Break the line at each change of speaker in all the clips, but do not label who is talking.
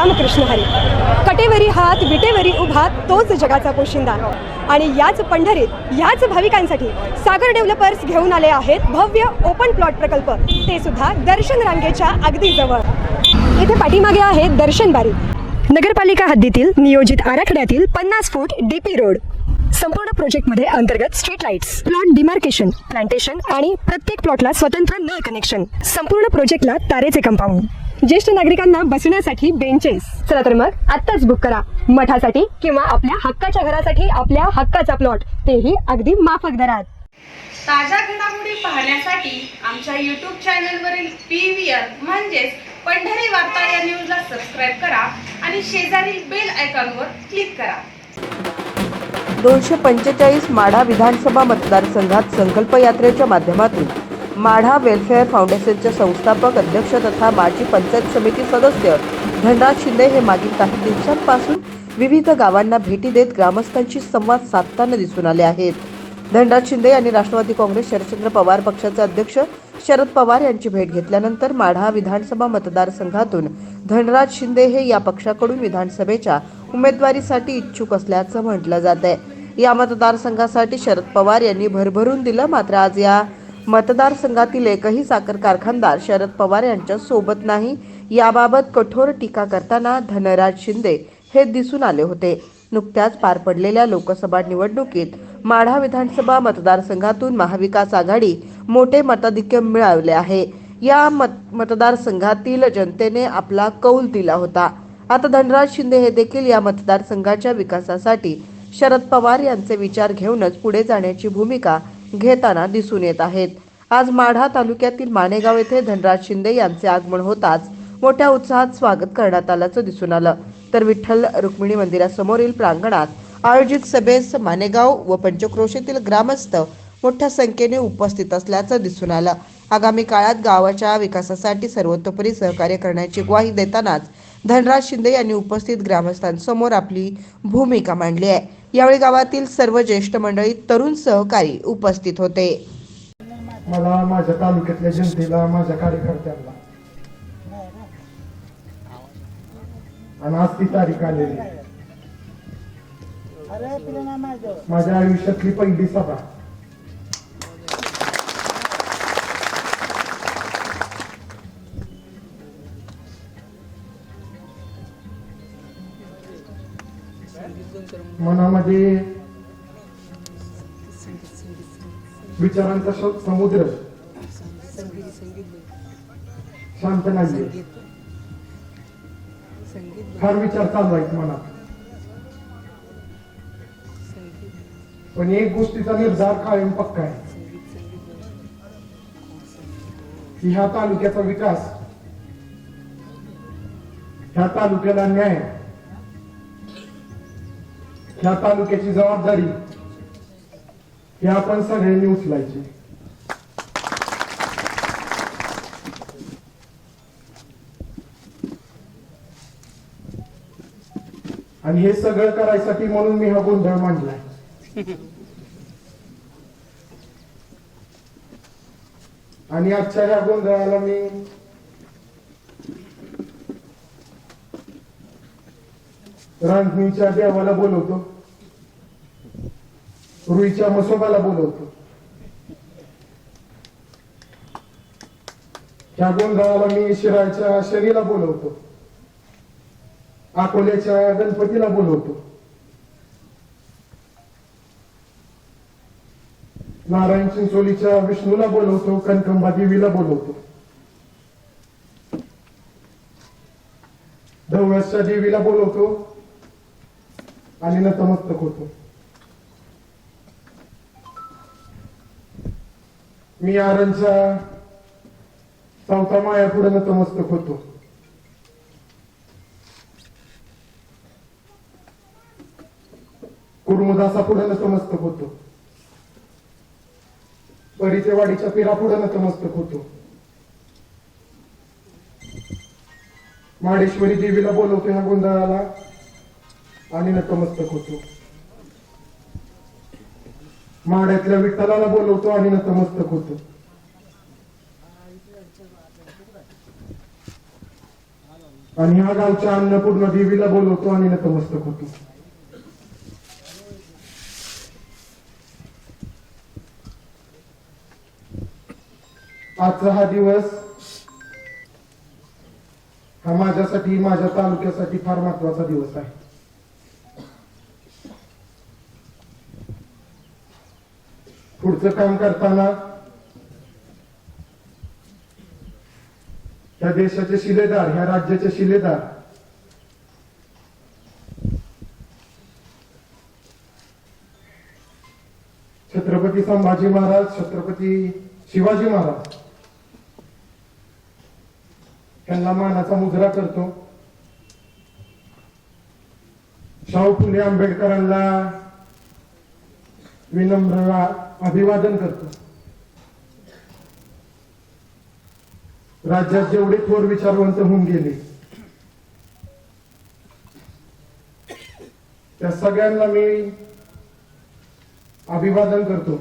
रामकृष्ण हरी. कटेवरी हात विटेवरी उभा तोच जगाचा पोशिंदा. आणि याच पंढरीत याच भाविकांसाठी सागर डेव्हलपर्स घेऊन आले आहेत भव्य ओपन प्लॉट प्रकल्प, ते सुद्धा दर्शन रांगेच्या अगदी जवळ. इथे पाठीमागे आहे दर्शन बारी. नगरपालिका हद्दीतील नियोजित आराखड्यातील 50 फूट डीपी रोड. संपूर्ण प्रोजेक्टमध्ये अंतर्गत street lights, plot demarcation, plantation आणि प्रत्येक प्लॉटला स्वतंत्र नळ कनेक्शन. संपूर्ण प्रोजेक्टला तारेचे कंपाऊंड, ज्येष्ठ नागरिकांना बसण्यासाठी बेंचेस. चला तर मग आत्ताच बुक करा मठासाठी किंवा आपल्या हक्काच्या घरासाठी आपल्या हक्काचा प्लॉट, तेही अगदी माफक दरात.
ताज्या घडामोडी पाहण्यासाठी आमच्या YouTube चॅनलवरील PVR म्हणजेच पंढरी वार्ता या न्यूजला सबस्क्राईब करा आणि शेजारील बेल आयकॉनवर क्लिक करा.
245 माढा विधानसभा मतदारसंघात संकल्प यात्रेच्या माध्यमातून माढा वेलफेअर फाउंडेशनचे संस्थापक अध्यक्ष तथा माजी पंचायत समिती सदस्य धनराज शिंदे हे मागील काही दिवसांपासून विविध गावांना भेटी देत ग्रामस्थांशी संवाद साधताना दिसून आले आहेत. धनराज शिंदे यांनी राष्ट्रवादी काँग्रेस शरदचंद्र पवार पक्षाचे अध्यक्ष शरद पवार यांची भेट घेतल्यानंतर माढा विधानसभा मतदारसंघातून धनराज शिंदे हे या पक्षाकडून विधानसभेच्या उमेदवारीसाठी इच्छुक असल्याचं म्हटलं जात आहे. या मतदारसंघासाठी शरद पवार यांनी भरभरून दिलं, मात्र आज या मतदारसंघातील एकही साखर कारखानदार शरद पवार यांच्या सोबत नाही. याबाबत कठोर टीका करताना धनराज शिंदे हे दिसून आले होते. नुकत्याच पार पडलेल्या लोकसभा निवडणुकीत माढा विधानसभा मतदारसंघातून महाविकास आघाडी मोठे मताधिक्य मिळवले आहे. या मतदारसंघातील जनतेने आपला कौल दिला होता. आता धनराज शिंदे हे देखील या मतदारसंघाच्या विकासासाठी शरद पवार यांचे विचार घेऊनच पुढे जाण्याची भूमिका घेताना दिसून येत आहेत. आज माढा तालुक्यातील मानेगाव येथे धनराज शिंदे यांचे आगमन होताच मोठ्या उत्साहात स्वागत करण्यात आल्याचं दिसून आलं. तर विठ्ठल रुक्मिणी मंदिरासमोरील प्रांगणात आयोजित सभेस मानेगाव व पंचक्रोशीतील ग्रामस्थ मोठ्या संख्येने उपस्थित असल्याचं दिसून आलं. आगामी काळात गावाच्या विकासासाठी सर्वतोपरी सहकार्य करण्याची ग्वाही देतानाच धनराज शिंदे यांनी उपस्थित ग्रामस्थांसमोर आपली भूमिका मांडली आहे. यावेळी गावातील सर्व ज्येष्ठ मंडळी, तरुण सहकारी उपस्थित होते.
मला, माझ्या तालुक्यातल्या जनतेला, माझ्या कार्यकर्त्यांना आणि आज ती तारीख आलेली, माझ्या आयुष्यातली पहिली सभा. मनामध्ये विचारांचा समुद्र शांत नाहीये. फार विचार चालू आहेत मनात, पण एक गोष्टीचा निर्धार कायम पक्का आहे की ह्या तालुक्याचा विकास, ह्या तालुक्याला न्याय, ह्या तालुक्याची जबाबदारी हे आपण सगळ्यांनी उचलायची. आणि हे सगळं करायसाठी म्हणून मी हा गोंधळ मांडलाय. आणि आजच्या ह्या गोंधळाला मी रांजणीच्या देवाला बोलवतो, रुईच्या मसोबाला बोलवतो. ह्या गोंधळाला मी शिराळच्या शनीला बोलवतो, अकोल्याच्या गणपतीला बोलवतो, नारायण चिंचोलीच्या विष्णूला बोलवतो, कनकंबा देवीला बोलवतो, ढवळसच्या देवीला बोलवतो आणि नतमस्तक होतो. मी आरणच्या चौथा माया पुढे नतमस्तक होतो. कुर्मदासा पुढे नतमस्तक होतो. परिचेवाडीच्या पीरा पुढे नतमस्तक होतो. माडेश्वरी देवीला बोलवतो ह्या गोंधळाला आणि नतमस्तक होतो. माड्यातल्या विठ्ठलाला बोलवतो आणि नतमस्तक होतो. आणि ह्या गावच्या अन्नपूर्ण देवीला बोलवतो आणि नतमस्तक होतो. आजचा हा दिवस हा माझ्यासाठी, माझ्या तालुक्यासाठी फार महत्वाचा दिवस आहे. पुढचं काम करताना ह्या देशाचे शिलेदार, ह्या राज्याचे शिलेदार छत्रपती संभाजी महाराज, छत्रपती शिवाजी महाराज त्यांना मानाचा मुजरा करतो. शाहू फुले आंबेडकरांना विनम्र अभिवादन करतो. राज्यात जेवढे थोर विचारवंत होऊन गेले त्या सगळ्यांना मी अभिवादन करतो.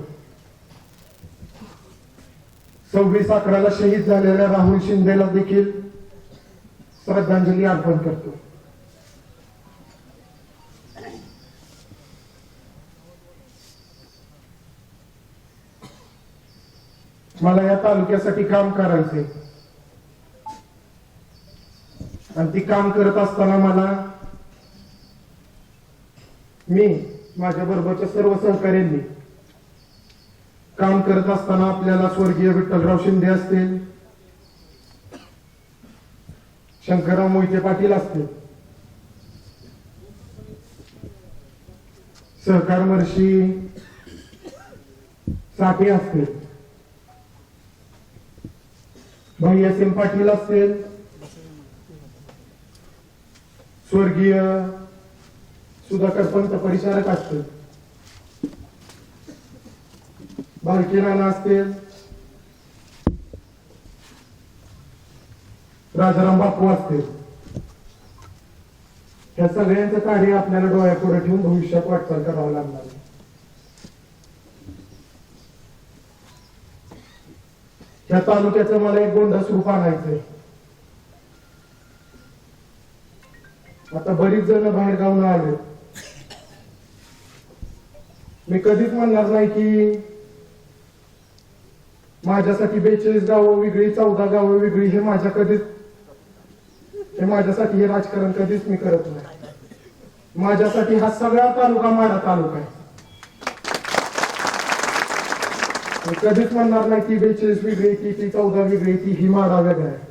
26/11 शहीद झालेल्या राहुल शिंदेला देखील श्रद्धांजली अर्पण करतो. मला या तालुक्यासाठी काम करायचे आणि ती काम करत असताना मी माझ्या बरोबरच्या सर्व सहकार्यांनी काम करत असताना आपल्याला स्वर्गीय विठ्ठलराव शिंदे असतील, शंकरराव मोहिते पाटील असतील, सहकार महर्षी साठे असतील, भैयासिंग पाटील असतील, स्वर्गीय सुधाकर पंत परिचारक असतील, बालकी राणा असतील, राजाराम बापू असतील, या सगळ्यांचं कार्य आपल्याला डोळ्यापुढे ठेवून भविष्यात वाटचाल करावं लागणार आहे. या तालुक्याचं मला एक गोंडस रूप आणायचंय. आता बरीच जण बाहेर गावून आले. मी कधीच म्हणणार नाही की माझ्यासाठी 42 गावं वेगळी, 14 गावं वेगळी, हे माझ्यासाठी हे राजकारण कधीच मी करत नाही. माझ्यासाठी हा सगळा तालुका माढा तालुका आहे. मी कधीच म्हणणार नाही की 42 वेगळी, ती 14 वेगळी, ती ही माढा वेगळा आहे.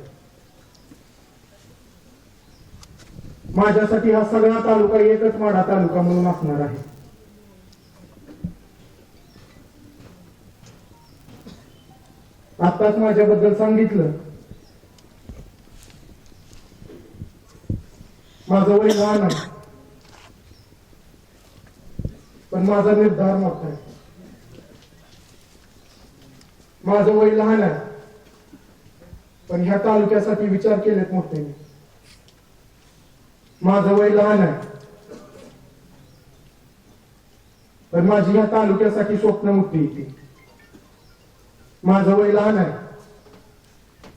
माझ्यासाठी हा सगळा तालुका एकच माढा तालुका म्हणून असणार आहे. आताच माझ्याबद्दल सांगितलं. माझं वय लहान आहे पण माझा निर्धार मोठा आहे. माझं वय लहान आहे पण ह्या तालुक्यासाठी विचार केलेत मोठे. माझं वय लहान आहे पण माझी ह्या तालुक्यासाठी स्वप्न मोठी येते. माझं वय लहान आहे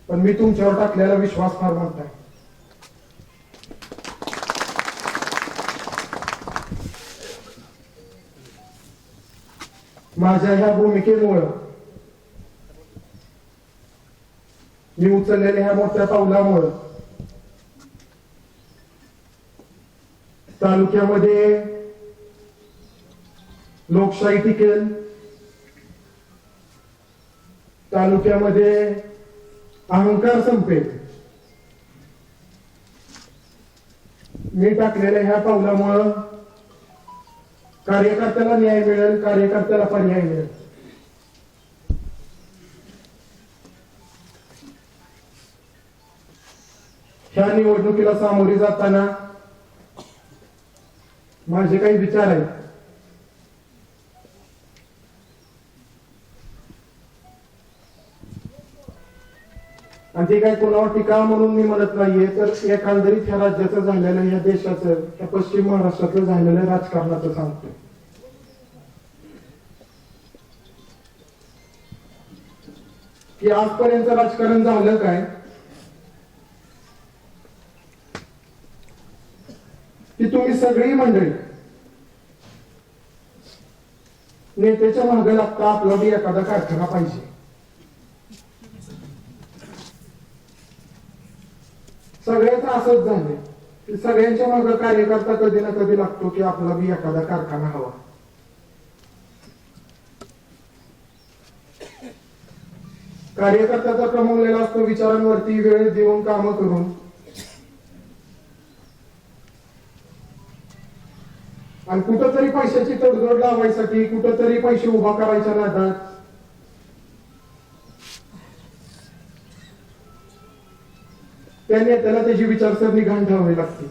पण मी तुमच्यावर टाकलेला विश्वास फार मोठा आहे. माझ्या ह्या भूमिकेमुळं, मी उचललेल्या ह्या मोठ्या पावलामुळं तालुक्यामध्ये लोकशाही टिकेल, तालुक्यामध्ये अहंकार संपेल. मी टाकलेल्या ह्या पावलामुळं कार्यकर्त्याला न्याय मिळेल, कार्यकर्त्याला पर्याय मिळेल. ह्या निवडणुकीला सामोरी जाताना माझे काही विचार आहेत. आणि ते काय कोणावर टीका म्हणून मी म्हणत नाहीये, तर एकंदरीत ह्या राज्याचं झालेलं, ह्या देशाचं, ह्या पश्चिम महाराष्ट्रातलं झालेलं राजकारणाचं सांगतो. की आजपर्यंत राजकारण झालं काय, की तुम्ही सगळी मंडळी नेत्याच्या मागे लागता आपला बी एखादा कारखाना पाहिजे. सगळ्याच असंच झालंय की सगळ्यांच्या मागे कार्यकर्ता कधी ना कधी लागतो की आपला बी एखादा कारखाना हवा. कार्यकर्त्याचा कमवलेला असतो विचारांवरती वेळ देऊन कामं करून, आणि कुठंतरी पैशाची तडजोड लावायसाठी, कुठंतरी पैसे उभा करायच्या नादात त्या नेत्याला त्याची विचारसरणी घाण ठेवावी लागते.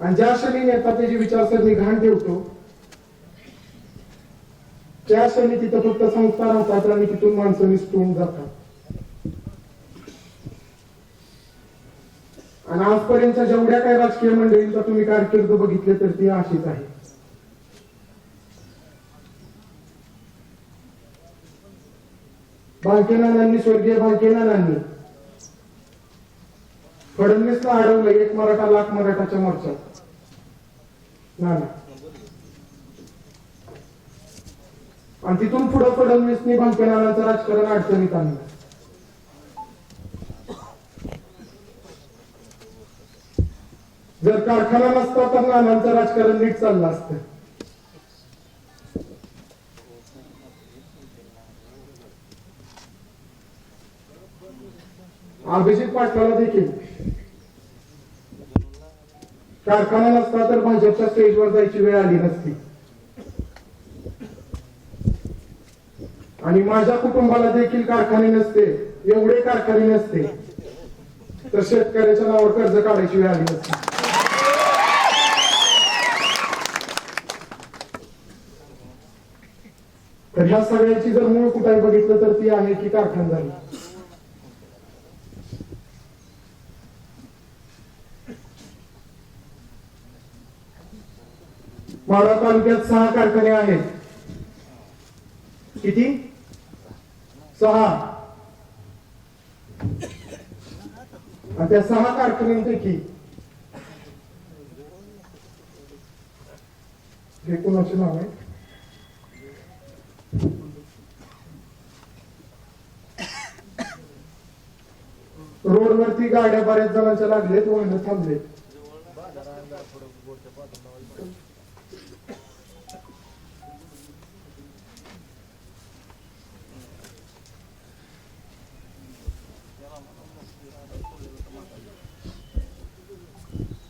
आणि ज्या क्षणी नेता त्याची विचारसरणी घाण ठेवतो त्या क्षणी तिथं फक्त संस्कार होतात आणि तिथून माणसं निसटून जातात. आणि आजपर्यंत जेवढ्या काही राजकीय मंडळींचा तुम्ही कारकीर्द बघितले तर ती अशीच आहे. भालकेनानांनी, स्वर्गीय भालकेनानांनी फडणवीसला अडवलं एक मराठा लाख मराठाच्या मोर्चात. नाना आणि तिथून पुढे फडणवीसनी भालकेनानांचं राजकारण अडचणीत आणलं. जर कारखाना नसता तर नानांचं राजकारण नीट चाललं असतं. अभिजित पाटलाला देखील कारखाना नसता तर भाजपच्या स्टेजवर जायची वेळ आली नसती. आणि माझ्या कुटुंबाला देखील कारखाने नसते, एवढे कारखाने नसते तर शेतकऱ्याच्या नावावर कर्ज काढायची वेळ आली नसती. तर ह्या सगळ्याची जर मूळ कुठे बघितलं तर ती आहे की कारखानदारी. माढा तालुक्यात 6 कारखाने आहेत. किती? 6. आणि त्या 6 कारखान्यांपैकी हे कोणाचे नाव आहे? रोडवरती गाड्या बऱ्याच जणांच्या लागलेत, वाहन थांबलेत.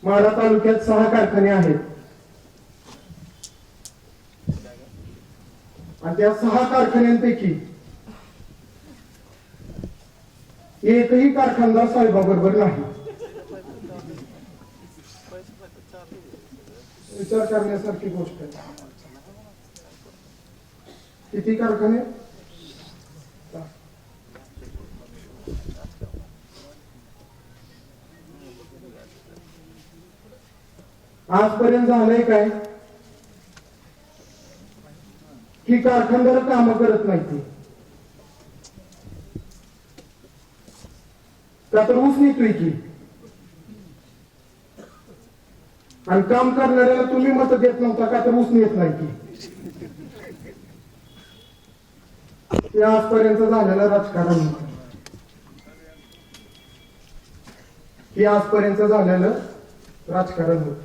माढा तालुक्यात 6 कारखाने आहेत. आणि त्या 6 कारखान्यांपैकी एकही कारखानदार साहेबाबरोबर नाही. विचार करण्यासारखी गोष्ट आहे. किती कारखाने? आजपर्यंत झालंय काय की कारखानदार काम करत नाही. का तर ऊस नेतोय की, आणि काम करणाऱ्याला तुम्ही मत देत नव्हता का तर ऊस नेत नाही की. हे आजपर्यंत झालेलं राजकारण, हे आजपर्यंत झालेलं राजकारण होत.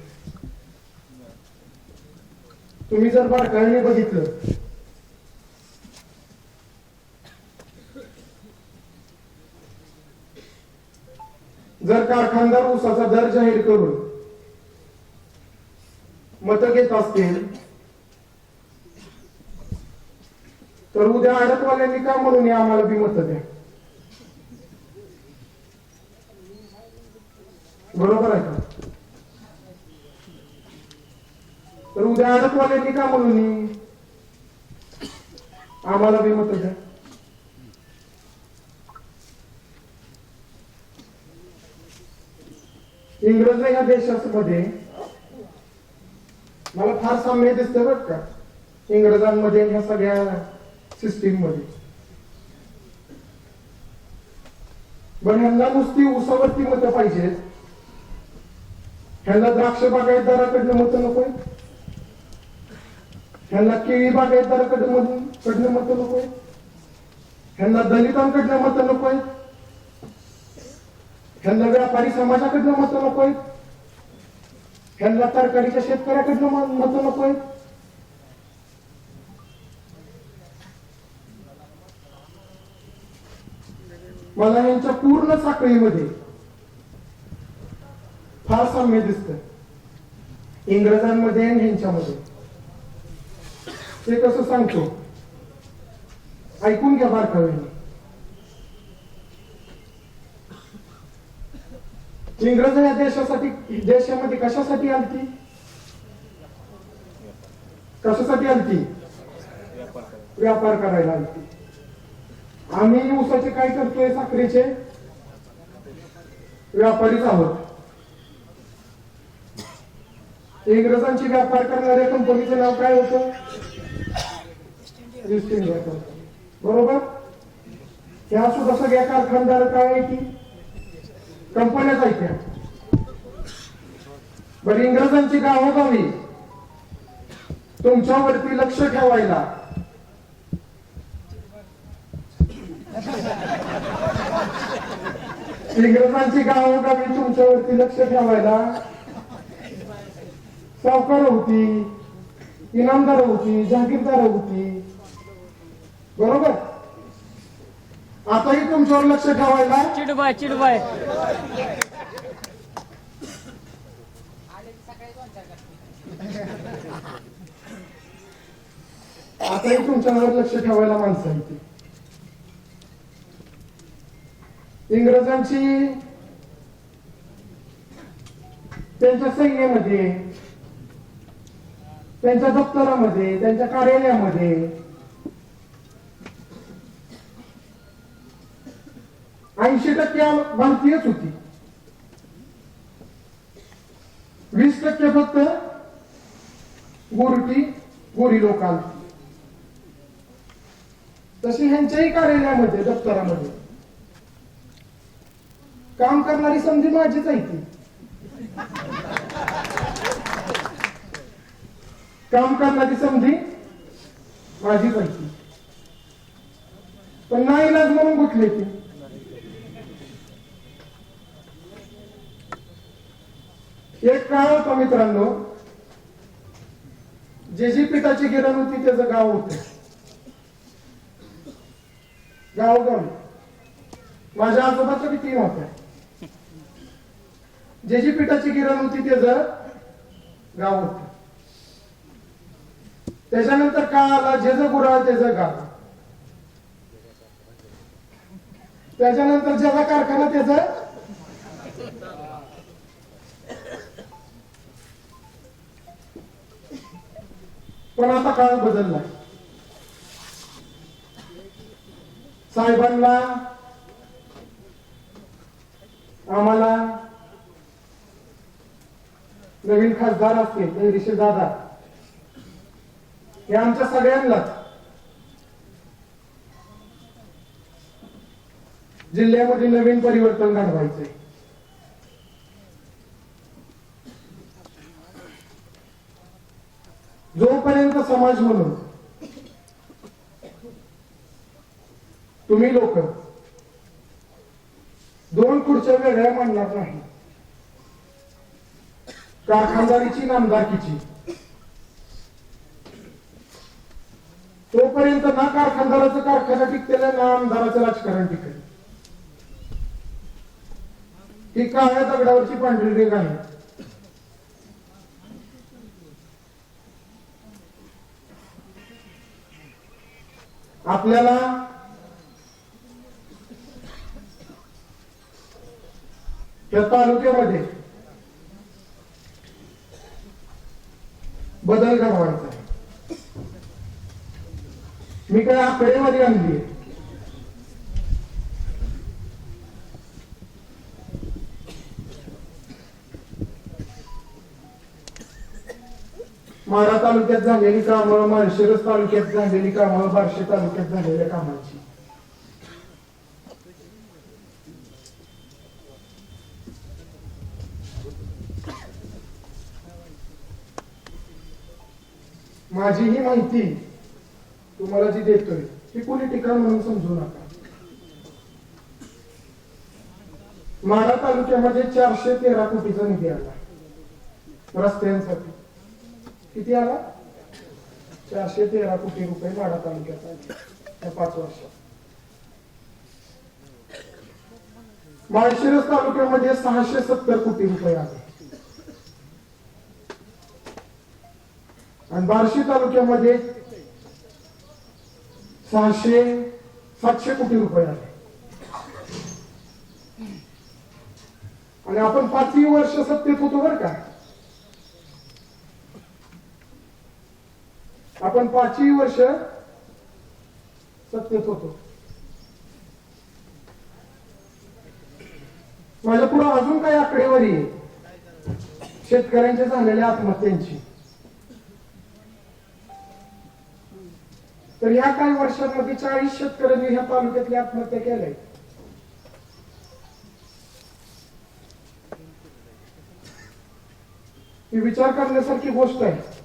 तुम्ही जर बारकाईने बघितलं जर कारखानदार ऊसाचा दर जाहीर करून मत घेत असतील तर उद्या आडतवाल्यांनी का म्हणून आम्हाला बी मत द्या. बरोबर आहे का? तर उद्या आडतवाल्यांनी का म्हणून आम्हाला बी मत द्या. इंग्रज या देशामध्ये मला फार साम्य दिसतं बरं का इंग्रजांमध्ये, ह्या सगळ्या सिस्टीम मध्ये. पण ह्यांना नुसती ऊसावरती मतं पाहिजेत, ह्यांना द्राक्ष बागायतदाराकडनं मतं नकोय, ह्यांना केळी बागायतदाराकडनं मतं नकोय, ह्यांना दलितांकडनं मतं नकोय, ह्यांना व्यापारी समाजाकडनं मतं नकोय, ह्यांना तरकारीच्या शेतकऱ्याकडनं मतं नकोय. मला यांच्या पूर्ण साखळीमध्ये फार साम्य दिसत इंग्रजांमध्ये आणि ह्यांच्यामध्ये. ते कसं सांगतो ऐकून घ्या बारकाव्याने. इंग्रज या देशामध्ये कशासाठी आलती? व्यापार करायला आलती. आम्ही ऊसाचे काय करतोय? साखरेचे व्यापारीच आहोत. इंग्रजांची व्यापार करणाऱ्या कंपनीचं नाव काय होतं? East India company. बरोबर. त्या सुद्धा सगळ्या कारखानदार काय आहे की कंपन्याच आहेत त्या. बरं, इंग्रजांची गावोगावी तुमच्यावरती लक्ष ठेवायला सावकार होती, इनामदार होती, जहागीरदार होती. बरोबर. आताही तुमच्यावर लक्ष ठेवायला
चिडबाय
आताही तुमच्यावर लक्ष ठेवायला माणसं आहेत. इंग्रजांची त्यांच्या सैन्यामध्ये, त्यांच्या दप्तरामध्ये, त्यांच्या कार्यालयामध्ये 80% भारतीयच होती. 20% फक्त गोरी लोक आली. तशी ह्यांच्याही कार्यालयामध्ये, दप्तरामध्ये काम करणारी संधी माझीच आहे ती. काम करणारी संधी माझीच आहे ती. पण नाही इलाज म्हणून गुंतले ती. एक काळ होता मित्रांनो, जे पिठाची गिरण होती त्याचं गाव होत. गावोगावी माझ्या आजोबाच्या बी 3 होत्या. जे पिठाची गिरण होती त्याचं गाव होत. त्याच्यानंतर काय आला? जेज गुराळ त्याचं गाव. त्याच्यानंतर ज्याचा कारखाना त्याचं. पण आता काळ बदलला. साहेबांना, आम्हाला, नवीन खासदार असतील जगदीश दादा, हे आमच्या सगळ्यांनाच जिल्ह्यामध्ये नवीन परिवर्तन घडवायचंय. जोपर्यंत समाज म्हणून तुम्ही लोक 2 खुर्च्या वेगळ्या मांडणार नाही, कारखानदारीची नामदारकीची, तोपर्यंत ना कारखानदाराचं कारखाना टिकतेल ना आमदाराचं राजकारण टिकेल. ही काळ्या दगडावरची पांढरी रेघ आहे. आपल्याला या तालुक्यामध्ये बदल घडवायचा आहे. मी काय आकडेवारी आणली? माढा तालुक्यात झालेली कामं, माळशिरस तालुक्यात झालेली कामं, बार्शी तालुक्यात झालेल्या कामांची माझी ही माहिती तुम्हाला जी देतोय ती कोणी टीका म्हणून समजू नका. माढा तालुक्यामध्ये 413 कोटीचा निधी आला रस्त्यांसाठी. किती आला? 413 कोटी रुपये माढा तालुक्यात आले या 5 वर्षात. माळशिरस तालुक्यामध्ये 670 कोटी रुपये आले आणि बार्शी तालुक्यामध्ये 700 कोटी रुपये आले. आणि आपण 5 वर्ष सत्तेत होतो बरं का. आपण 5 वर्ष सत्तेत होतो. माझ्या पुढे अजून काही आकडेवारी आहे शेतकऱ्यांच्या झालेल्या आत्महत्यांची. तर ह्या काही वर्षांमध्ये 40 शेतकऱ्यांनी ह्या तालुक्यातल्या आत्महत्या केल्या. ही विचार करण्यासारखी गोष्ट आहे.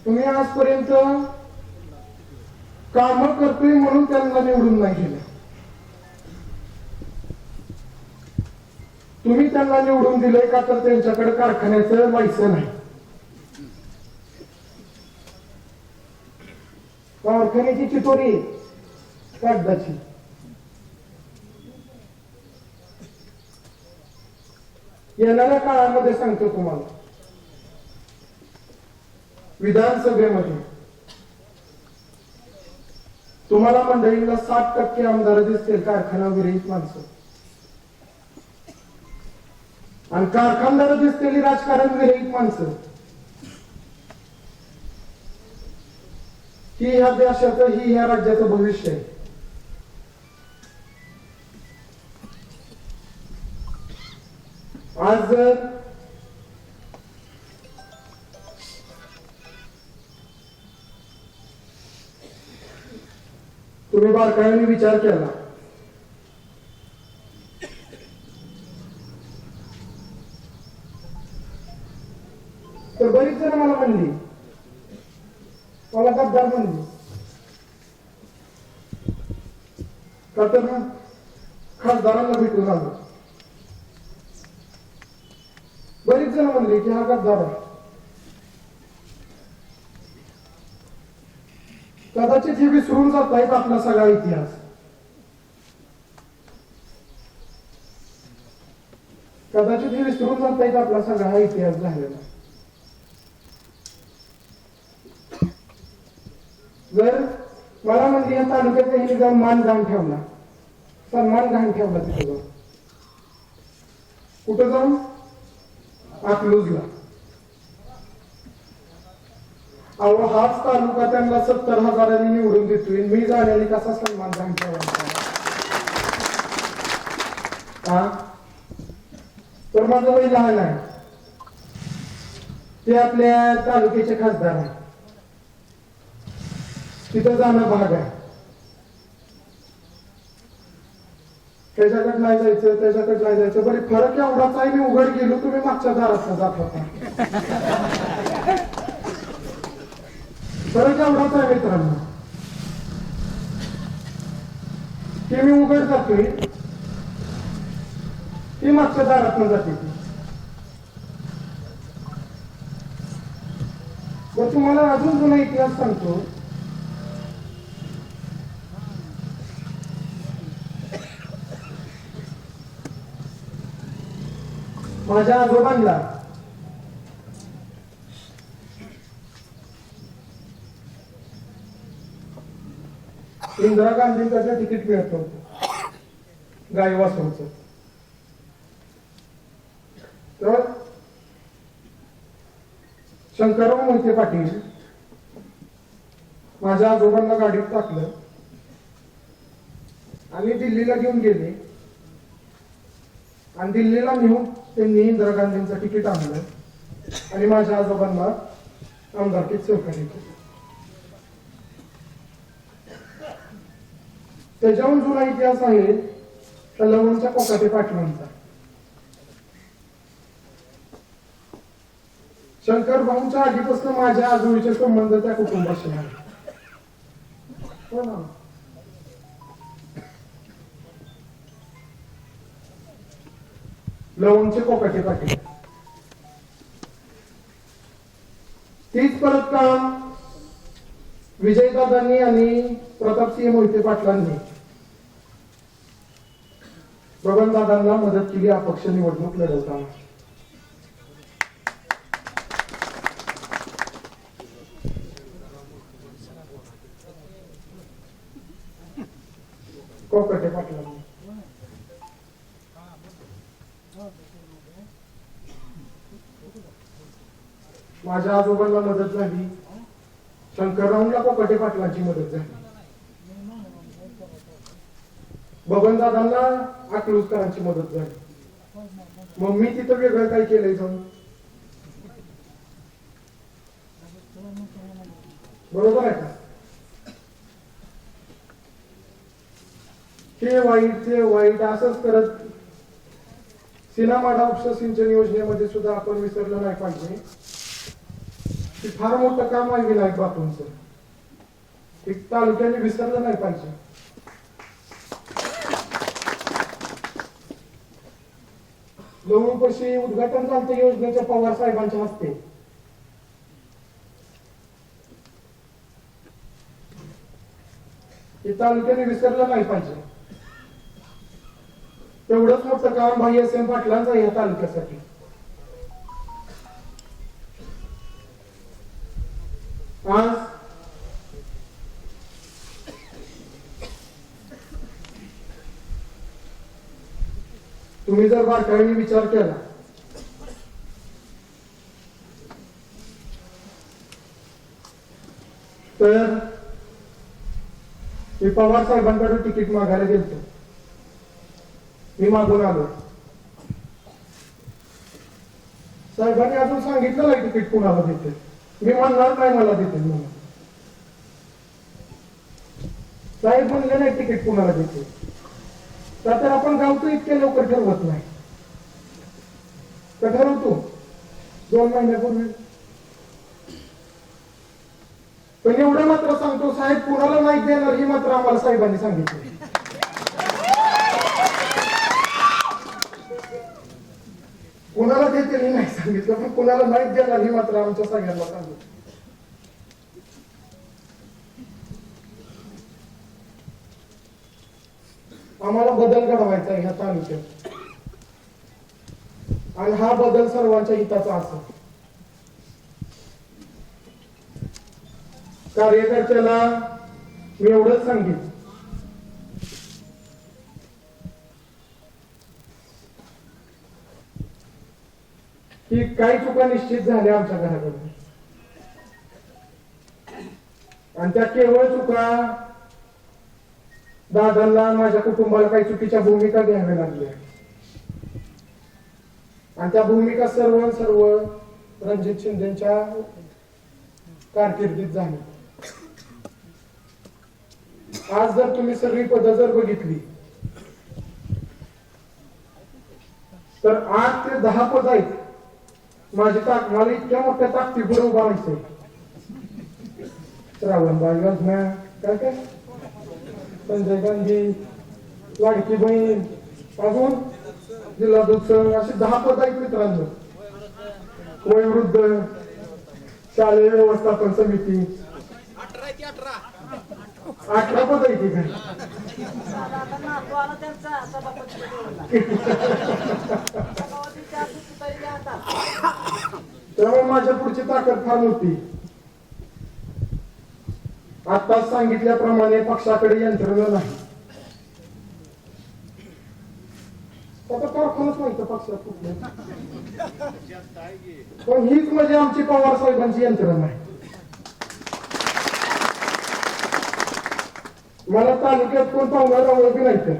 तुम्ही आजपर्यंत काम करतोय म्हणून त्यांना निवडून नाही दिलं. तुम्ही त्यांना निवडून दिलंय का तर त्यांच्याकडे कारखान्याचं लायसन आहे. कारखान्याची चिठोरी कागदाची. येणाऱ्या काळामध्ये सांगतो तुम्हाला विधानसभेमध्ये तुम्हाला मंडळीला 60% आमदार दिसतील कारखाना विरहित माणसं आणि कारखानदार दिसलेली राजकारण विरहित माणसं. ही ह्या देशाचं ही ह्या राज्याचं भविष्य आहे. आज जर तुम्ही बारकाईने विचार केला तर बरीच जण मला म्हणली, मला गद्दार म्हणली का तर खासदारांना भेटून आलो. बरीच जण म्हणले की हा गद्दार आहे. कदाचित हे विसरून जात आहेत आपला सगळा इतिहास. कदाचित हे विसरून जात आहेत आपला सगळा इतिहास झालेला. जर मला म्हणजे या तालुक्यात हे जाऊन मान घाण ठेवला, सन्मान घाण ठेवला तिथे जाऊन, कुठं जाऊन अकलूजला. अहो हाच तालुका त्यांना 70,000 निवडून देतोय. मी जाण्याने कसा सन्मान घाण ठेवायचा का? तर माझं वय लहान आहे. ते आपल्या तालुक्याचे खासदार आहे. तिथं जाणं भाग आहे. त्याच्याकडे नाही जायचं, त्याच्याकडे नाही जायचं. बरे फरक एवढाच आहे, मी उघड गेलो, तुम्ही मागच्या दारात जात होता. फरक एवढाच आहे मित्रांनो की मी उघड जातोय, ती मागच्या दारात जाते. तर तुम्हाला अजून जुना इतिहास सांगतो. माझ्या आजोबांना इंदिरा गांधींचं तिकीट मिळत होतं गायवासोचं. तर शंकरराव मोहिते पाटील माझ्या आजोबांना गाडीत टाकलं आणि दिल्लीला घेऊन गेले आणि दिल्लीला नेऊन त्यांनी इंदिरा गांधींचं तिकीट आणलं आणि माझ्या आजोबांना आमदारकीत सहकार्य केलं. त्याच्याहून जुना इतिहास आहे लवणच्या कोकाटे पाटलांचा. शंकर भाऊंच्या आधीपासून माझ्या आजोळीचे संबंध त्या कुटुंबाशी आहे. हो ना. लवणचे कोकाटे पाटील तीच परत काम विजयदादांनी आणि प्रतापसिंह मोहिते पाटलांनी बबनदादांना मदत केली अपक्ष निवडणूक लढवताना. कोकाटे पाटलांनी माझ्या आजोबांना मदत झाली. शंकररावला कोकाटे पाटलांची मदत झाली. बबनदादांना अकलूजकरांची मदत झाली. मग मी तिथं वेगळं काय केलंय जाऊन? बरोबर आहे का? हे वाईट ते वाईट असंच करत सिनामाडा उपसा सिंचन योजनेमध्ये सुद्धा आपण विसरलं नाही पाहिजे की फार मोठं काम आहे विनायक बापूंचं. एक तालुक्याने विसरलं नाही पाहिजे. लवणपशी उद्घाटन झालं योजनेच्या पवार साहेबांच्या हस्ते. हे तालुक्याने विसरलं नाही पाहिजे. तेवढंच मोठं काम भाई एस.एम. पाटलांचं या तालुक्यासाठी. आज तुम्ही जर बारकाईने विचार केला तर मी पवार साहेबांकडे तिकीट मागायला गेलतो. मी मागून आलो. साहेबांनी अजून सांगितलं नाही तिकीट कुणाला देते. मी म्हणणार नाही मला देते म्हणून. साहेब म्हणले नाही तिकीट कुणाला देते. तर आपण गावतो इतके लवकर ठरवत नाही. तर ठरवतो 2 महिन्यापूर्वी. पण एवढं मात्र सांगतो साहेब कुणाला नाही देणार ही मात्र आम्हाला साहेबांनी सांगितलं. कुणाला देते नाही सांगितलं, पण कुणाला नाही देणार ही मात्र आमच्या सगळ्यांना सांगितलं. आम्हाला बदल घडवायचा ह्या तालुक्यात आणि हा बदल सर्वांच्या हिताचा असेल. कार्यकर्त्याला मी एवढंच सांगितलं की काही चुका निश्चित झाल्या आमच्या घराकडून आणि त्या केवळ चुका दादांना माझ्या कुटुंबाला काही चुकीच्या भूमिका घ्याव्या लागल्या आणि त्या भूमिका सर्व रणजित शिंदेच्या कारकिर्दीत झाली. आज जर तुम्ही सगळी पदं जर बघितली तर 8 ते 10 पद आहेत. मला इतक्या मोठ्या ताकदीवर उभा राहायचंय. श्रावणबाई योजना काय काय संजय गांधी लाडकी बहीण अजून जिल्हा दूध संघ अशी 10 पद आहेत मित्रांनो. वयोवृद्ध शालेय व्यवस्थापन समिती 18 पद आहे ती घरी. त्यामुळे माझ्या पुढची ताकद फार मोठी. आताच सांगितल्याप्रमाणे पक्षाकडे यंत्रणा नाही. आता कारखानाच नाही पक्षात कुठल्या, पण हीच म्हणजे आमची पवार साहेबांची यंत्रणा आहे. मला तालुक्यात कोण पाहुणार आवडत नाही तर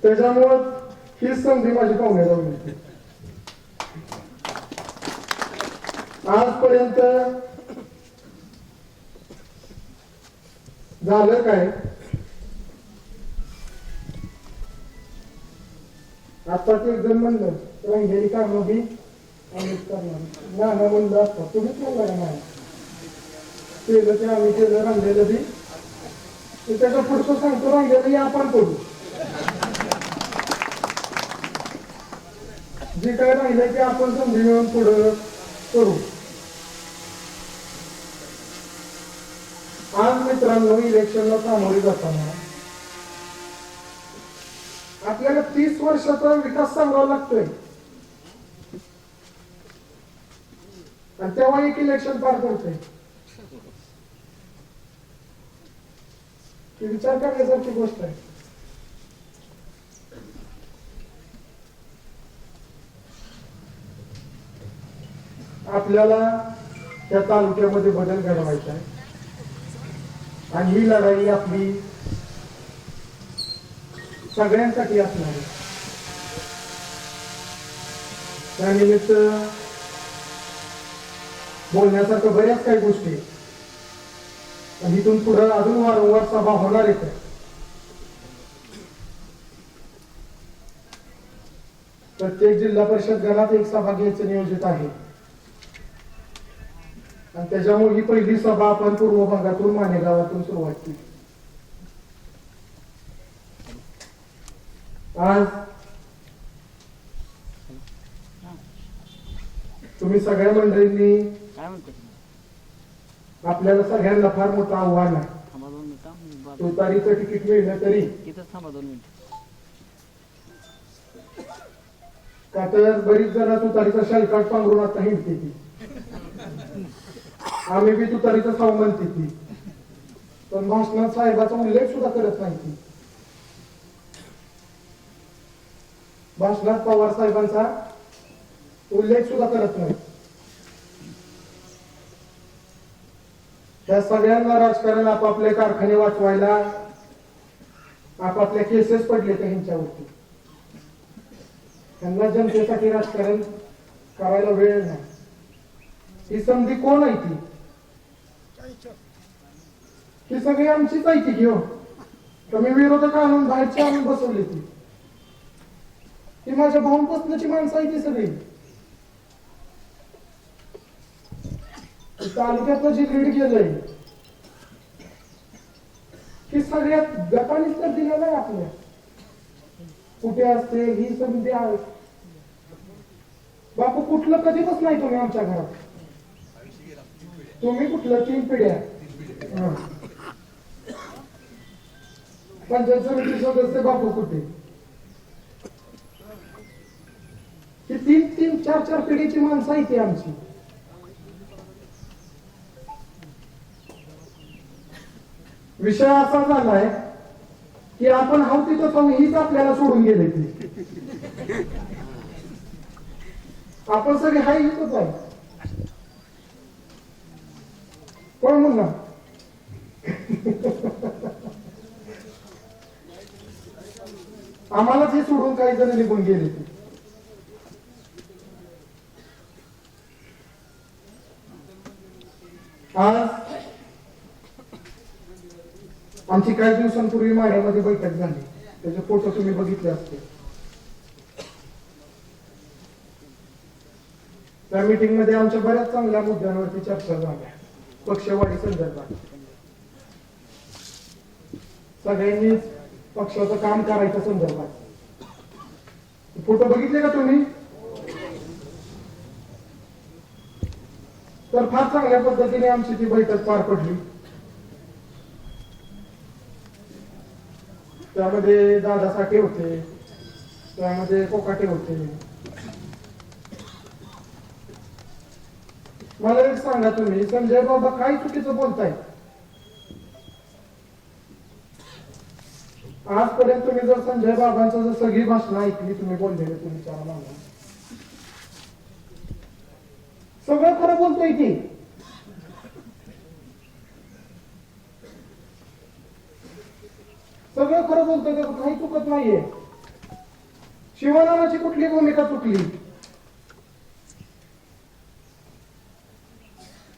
त्याच्यामुळं हीच संधी माझी पाहुण्याला आवडते. आजपर्यंत झालं काय? आता ते जर म्हणलं राहिलेली कामं बी आम्हीच करणार ना ना म्हणलं असतं तुम्हीच म्हणला का नाही केलं ते आम्ही केलं राहिलेलं बी ते त्याच्या पुढचं सांगतो राहिलेलं हे आपण करू जे काय राहिलं ते आपण संधी मिळून पुढं करू. आज मित्रांनो इलेक्शनला सामोरे जाताना आपल्याला 30 वर्षाचा विकास सांगावा लागतोय आणि तेव्हा एक इलेक्शन पार पडतंय. ही विचार करण्यासारखी गोष्ट आहे. आपल्याला त्या तालुक्यामध्ये बदल घडवायचा आहे आणि ही लढाई आपली सगळ्यांसाठी असणार आहे. त्यानिमित्त बोलण्यासारखं बऱ्याच काही गोष्टी आणि इथून पुढे अजून वारंवार सभा होणार आहेत. प्रत्येक जिल्हा परिषद गणात एक सभा घ्यायचं नियोजित आहे आणि त्याच्यामुळे ही पहिली सभा आपण पूर्व भागातून मानेगावातून सुरुवात केली. आज तुम्ही सगळ्या मंडळींनी आपल्याला सगळ्यांना फार मोठं आव्हान आहे. तुतारीचं तिकीट मिळलं तरी का तर बरीच जण तुतारीचा शालकाट पांघरून आता हिंडते ती आम्ही बी तुतारीचं साव म्हणते ती पण भाषणात साहेबाचा उल्लेख सुद्धा करत नाही ती. भाषणात पवार साहेबांचा उल्लेख सुद्धा करत नाही. त्या सगळ्यांना राजकारण आपापले कारखाने वाचवायला आपापल्या केसेस पडले त्या ह्यांच्यावरती. त्यांना जनतेसाठी राजकारण करायला वेळ नाही. ही संधी कोण आहे ती? ही सगळी आमचीच आहे ती घेऊ कमी विरोधक आणून बाहेरची आणून बसवली ती माझ्या भाऊंपासूनची माणसं आहे ती सगळी. तालुक्यातलं जे लीड गेलंय ही सगळ्यात गटानेच तर दिलेलं आहे. आपल्या कुठे असते ही संधी आहे. बापू कुठलं कधीच नाही तुम्ही आमच्या घरात. तुम्ही कुठलं 3 पिढ्या पंचायत समिती सदस्य बापू कुठे? ही 3-3, 4-4 पिढीची माणसं आहे ती आमची. विषय असा झालाय की आपण हाव तिथं पण हीच आपल्याला सोडून गेले ती. आपण सगळे हाय हितच आहे. कोण म्हणणार? आम्हालाच हे सोडून काही जण निघून गेले ते. आज आमची काही दिवसांपूर्वी माढ्यामध्ये बैठक झाली. त्याचे फोटो तुम्ही बघितले असते. त्या मीटिंग मध्ये आमच्या बऱ्याच चांगल्या मुद्द्यांवरती चर्चा झाल्या. पक्षवाढी संदर्भात सगळ्यांनी पक्षाचं काम करायच्या संदर्भात. फोटो बघितले का तुम्ही? तर फार चांगल्या पद्धतीने आमची ती बैठक पार पडली. त्यामध्ये दादा साठे होते, त्यामध्ये कोकाटे होते. मला एक सांगा तुम्ही, संजय बाबा काय चुकीचं बोलताय? आजपर्यंत तुम्ही जर संजय बाबांचं जर सगळी भाषणं ऐकली तुम्ही बोललेले तुम्ही विचारा मला, सगळं खरं बोलतोय की सगळं खरं बोलतोय का? काही चुकत नाहीये. शिवनानाची कुठली भूमिका चुकली?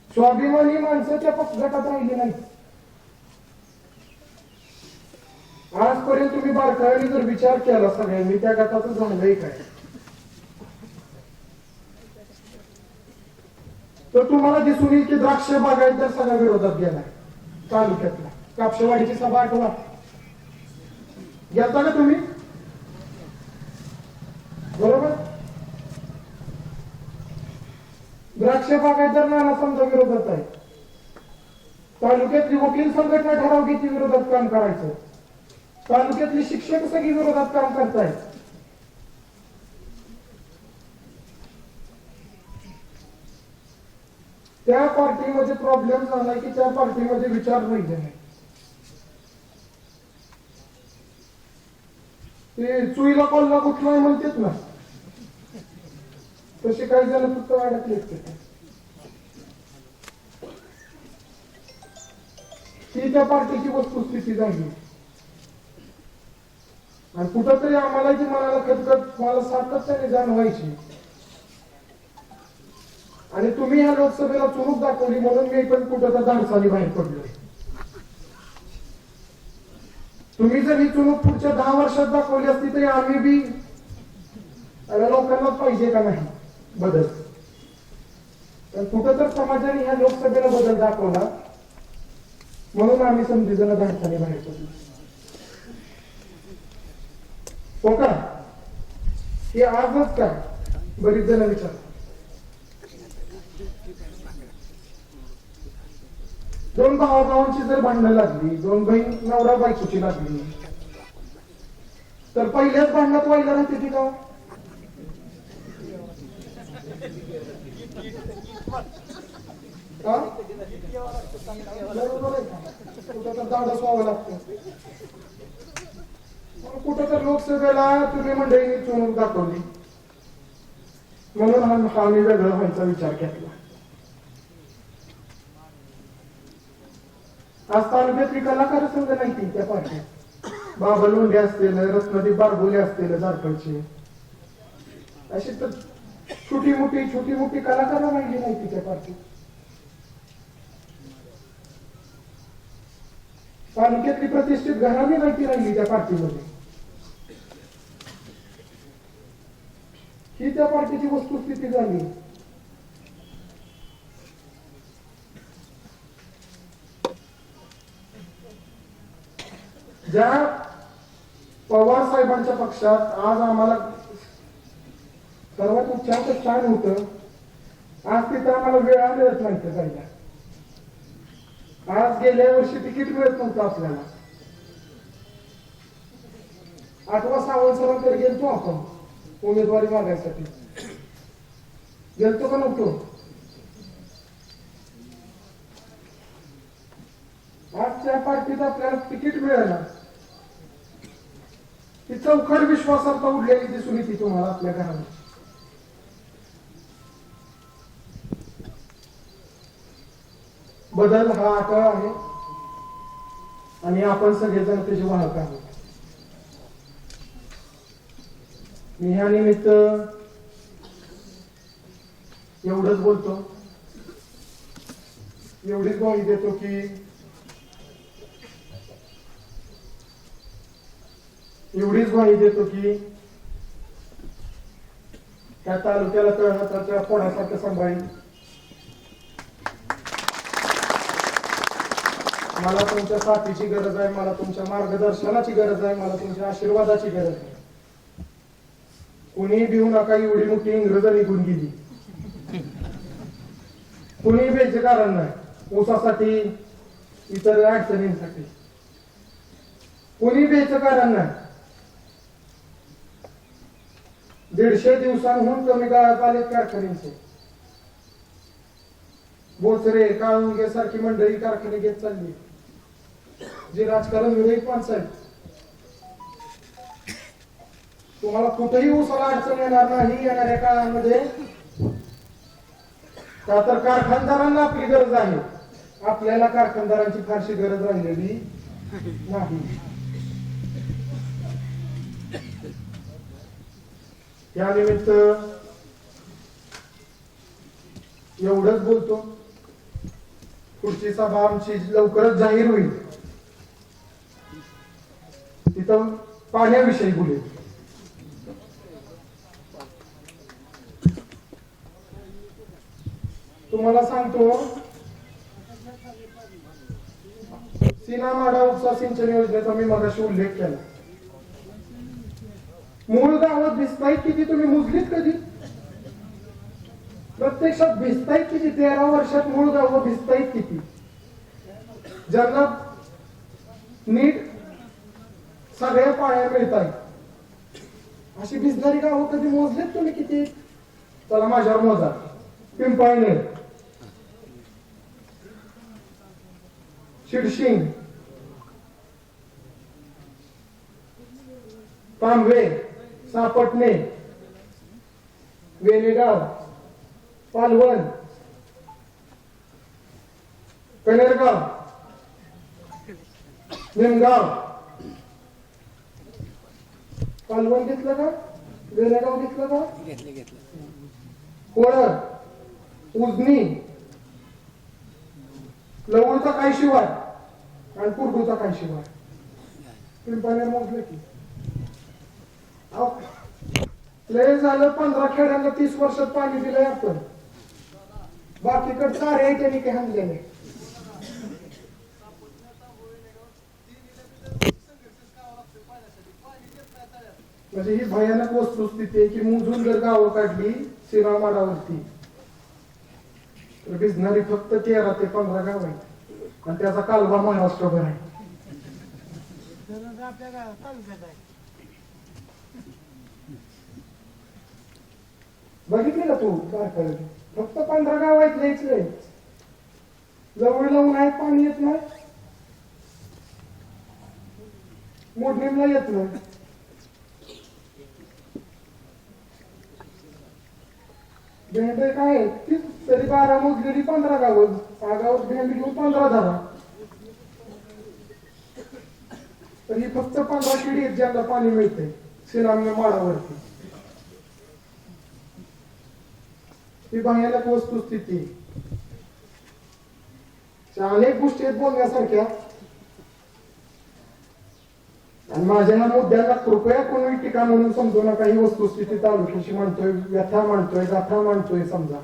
स्वाभिमानी माणसं त्या गटात राहिली नाही. आजपर्यंत तुम्ही बारकाईने जर विचार केला सगळ्यांनी त्या गटाचं झालंय काय? तर तुम्हाला दिसून येईल की द्राक्ष बागायतदार सगळ्या विरोधात गेलाय तालुक्यातला. कापशेवाडीची सभा आठवा गेलता का तुम्ही? बरोबर. द्राक्ष बागायतदार नाना समजा विरोधात आहे. तालुक्यातली वकील संघटना ठराव घेतली विरोधात काम करायचं. तालुक्यातली शिक्षक सगळी विरोधात काम करतायत. त्या पार्टीमध्ये प्रॉब्लेम झालाय की त्या पार्टीमध्ये विचार नाही. ते चुईला कॉलला कुठलाही म्हणतात ना, तसे काही जण फक्त अडकले. ती त्या पार्टीची वस्तुस्थिती झाली. आणि कुठंतरी आम्हाला जी मनाला खतखत मला सातत्याने जाणवायची. आणि तुम्ही ह्या लोकसभेला चुरूक दाखवली म्हणून मी पण कुठं तर धाडसाली बाहेर पडलो. तुम्ही जर ही चुरूक पुढच्या 10 वर्षात दाखवली असती तरी आम्ही बी लोकांनाच पाहिजे का नाही बदल. पण कुठं तर समाजाने ह्या लोकसभेला बदल दाखवला म्हणून आम्ही समजेजण धाडसाली बाहेर पडलो. हो का? हे आजच काय बरीच जण विचारतात. 2 भावाभावांची जर भांडणं लागली, 2 बहीण नवरा बायकोची लागली, तर पहिल्याच भांडणात व्हायला राहते ती का? बरोबर आहे का? कुठं तर धाडस व्हावं लागतं. कुठं तर लोकसभेला तुम्ही मंडळींनी चुणूक दाखवली म्हणून आम्ही वेगळं व्हायचा विचार केला. आज तालुक्यातली कलाकार संघ नाही ती त्या पार्टीत. बाबा लोंढे असतील, रत्नदीप बारगोले असतील झारखंडचे, अशी तर छोटी मोठी कलाकार राहिली नाही ती त्या पार्टीत. तालुक्यातली प्रतिष्ठित घराणी माहिती राहिली त्या पार्टीमध्ये. ही त्या पार्टीची वस्तुस्थिती झाली. ज्या पवार साहेबांच्या पक्षात आज आम्हाला सर्वात उच्चांक स्थान होतं, आज तिथं आम्हाला वेळा मिळत नाही जायला. आज गेल्या वर्षी तिकीट मिळत नव्हतं आपल्याला. 8वा सावंत सरांकडे गेलतो आपण उमेदवारी मागायसाठी. गेलतो का नव्हतो? आज त्या पार्टीत आपल्याला तिकीट मिळालं. ती चौखड विश्वासार्हता उडलेली दिसून येते तुम्हाला आपल्या घरात. बदल हा आटा आहे आणि आपण सगळेजण त्याचे वाहक आहोत. मी ह्या निमित्त एवढंच बोलतो, एवढीच ग्वाही देतो की त्या तालुक्याला तळहाताच्या फोडासारखं सांभाळीन. मला तुमच्या साथीची गरज आहे, मला तुमच्या मार्गदर्शनाची गरज आहे, मला तुमच्या आशीर्वादाची गरज आहे. कोणी भिवू नका, एवढी मोठी इंग्रज निघून गेली. कोणी बेचे कारण नाही ऊसासाठी, इतर अडचणींसाठी. कोणी बेचं कारण नाही. 150 दिवसांहून कमी काळात आले कारखान्यांचे. बोचरे, काळुंगे सारखी मंडळी कारखाने घेत चालली. जे राजकारण विरोधी माणसं आहेत. तुम्हाला कुठेही ऊसाला अडचण येणार नाही येणाऱ्या काळामध्ये. का तर कारखानदारांना आपली गरज आहे, आपल्याला कारखानदारांची फारशी गरज राहिलेली नाही. या निमित्त एवढंच बोलतो. पुढची सभा आमची लवकरच जाहीर होईल. तिथं पाण्याविषयी बोलेल. तुम्हाला तुम्हाला सांगतो, सीना माडा उपसा सिंचन योजनेचा मी मगाशी उल्लेख केला. मूळ गावात भिजतायत किती तुम्ही मोजलीत कधी? प्रत्यक्षात भिजतायत किती? 13 वर्षात मूळ गाव भिजतायत किती? ज्यांना नीट सगळ्या पाया मिळतात अशी भिजणारी गावं कधी मोजलेत तुम्ही किती? चला माझ्यावर मोजा. पिंपळनेर, शिरशिंग, तांबवे, सापटणे, वेणेगाव, पालवण, कनेरगाव, निमगाव. पालवण घेतलं का? वेणेगाव घेतलं का? कोळर, उजनी, लवळचा काय शिवाय आणि कुर्डूचा काय शिवाय. पिंपळनेर मोजलं की लय झालं. 15 खेड्यांना 30 वर्षात पाणी दिलंय आपण. बाकीकडे सारे आहे त्यांनी काही हाणलेले. म्हणजे ही भयानक वस्तुस्थिती आहे की मोजून जर गावं काढली सीनामाडावरती तर भिजणारी फक्त 13 ते 15 गाव आहेत आणि त्याचा कालवा महाराष्ट्रभर आहे. बघितले का तू? काय फक्त 15 गाव आहेत. लयचले जवळ लावून आहेत, पाणी येत नाही. मोडणीला येत नाही. भेंडे काय ती तरी 12 मोजलेली 15 गावं. गावात भेंड घेऊन 15 धरा. तर ही फक्त 15 किडी आहेत ज्यांना पाणी मिळते सीनामी माडावरती. ही भयानक वस्तुस्थिती. अनेक गोष्टी आहेत बोलण्यासारख्या आणि माझ्या ह्या मुद्द्याला कृपया कोणी टीका म्हणून समजू नका. ही वस्तुस्थिती तालुक्याची म्हणतोय, व्यथा मांडतोय, गाथा मांडतोय समजा.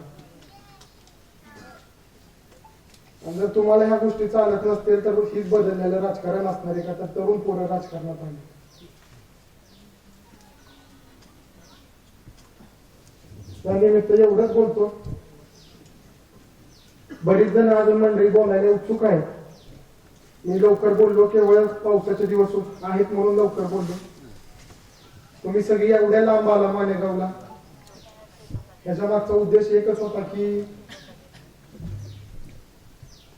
जर तुम्हाला ह्या गोष्टी चालत नसतील तर हीच बदललेलं राजकारण असणार आहे का? तर तरुण पोरं राजकारणात आले. त्यानिमित्त एवढंच बोलतो. बरीच जण अजून मंडळी बोलायला उत्सुक आहेत. मी लवकर बोललो केवळ पावसाचे दिवस आहेत म्हणून लवकर बोललो. तुम्ही सगळी एवढ्या लांब आला मालेगावला, याच्या मागचा उद्देश एकच होता की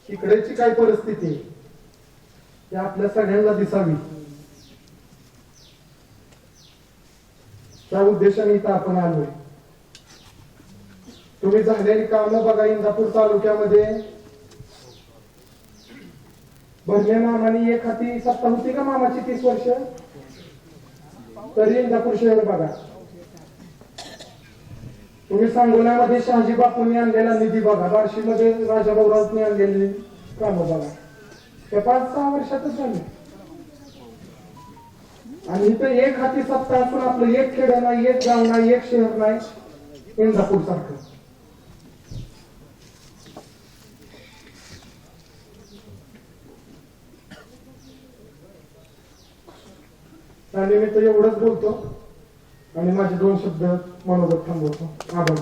इकडेची काय परिस्थिती आहे ती आपल्या सगळ्यांना दिसावी. त्या उद्देशाने इथं आपण आलोय. तुम्ही झालेली कामं बघा. इंदापूर तालुक्यामध्ये भरणे मामानी एक हाती सत्ता होती का मामाची 30 वर्ष, तरी इंदापूर शहर बघा. तुम्ही सांगोल्यामध्ये शहाजी बापूंनी आणलेला निधी बघा. बार्शीमध्ये राजाभाऊ राऊतनी आणलेली कामं बघा. त्या 5-6 वर्षातच झाले. आणि इथं एक हाती सत्ता असून आपलं एक खेड नाही, एक गाव नाही, एक शहर नाही इंदापूर सारखं. त्यानिमित्त एवढंच बोलतो आणि माझे 2 शब्द मनोगत थांबवतो. आभार.